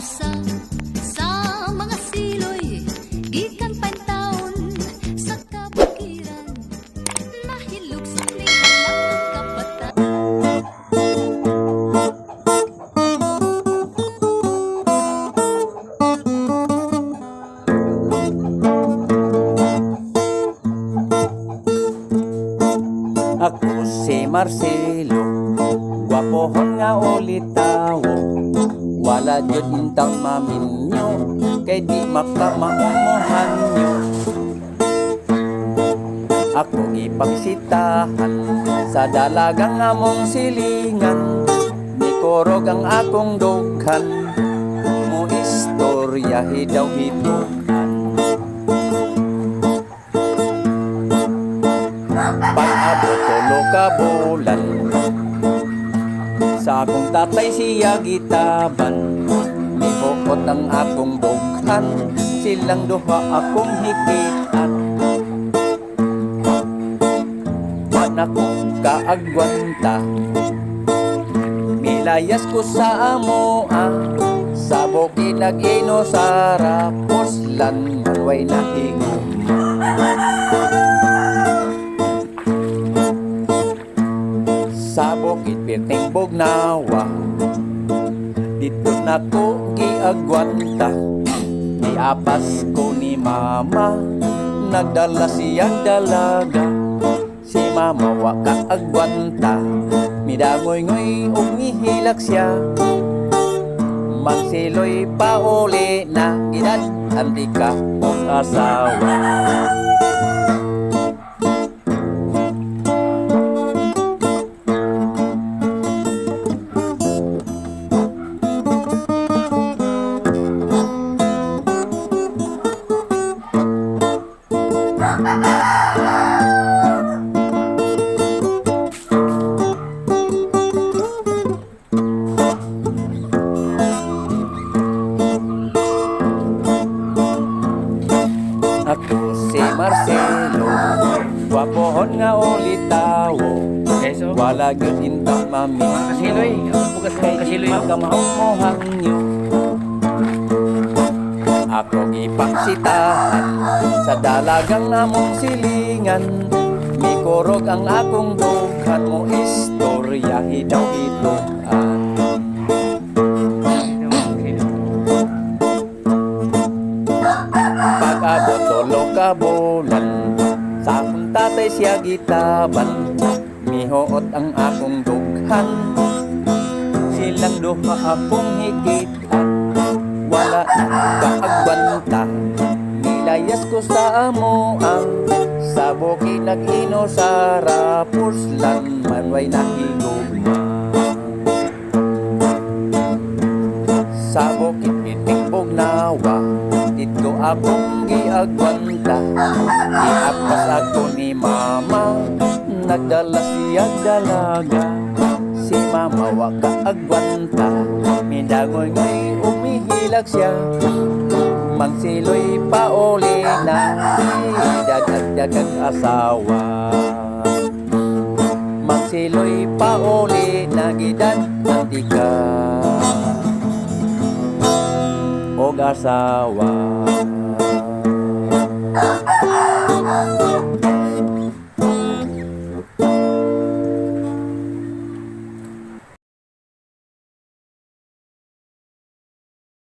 sa mga siloy, gikan pantaon sa kabukiran, nahilog sa nilang kapatan. Ako si Marcelo, gwapohon nga ulit tawo. Wala jud intang maminyo, kay di makamahumuhan nyo. Ako ipagsitahan sa dalagang among silingan, ni korog ang akong dughan, mo istorya hidaw hitukan. Pag-abot tulo ka bulan, sa akong tatay siya gitaban, nibuot ang akong dughan, silang duha akong hikitan. Man akong kaagwanta, milayas ko sa amoa, sa bukid nag-ino sa rapuslan, manway nahigom. Sa bukid pirting bugnawa, dito na ko giagwanta. Niapas ko ni mama, nagdala siyang dalaga. Si mama wa ka agwanta, midangoy-ngoy ug mihilak siya. Magsiloy pa uli na edad, antika ug asawa. Ako si Marcelo, gwapohon nga ulit tawo. Wala gyud intang mamin, Kasiloy, bukas mo kasiloy. makamahumuhan nyo. Ako gipaksitahan sa dalagang among silingan, may korog ang akong dughan, mo istorya hidaw hitukan. Pag-abot tulo ka bulan, sa akong tatay siya gitaban, mihuot ang akong dughan, silang duha akong hikitan. Wala nang kaagwanta, nilayas ko sa amoa, sa bukid nag-ino sa rapuslan, manway nahigugma. Sa bukid piting bugnawa, dito akong giagwanta. Iapos ako ni mama, nagdala siyang dalaga. Si mama wa ka agwanta, midangoy-ngoy umihilak siya. Magsiloy pa uli na, dagat-dagat asawa. Magsiloy pa uli na gidad antika og asawa.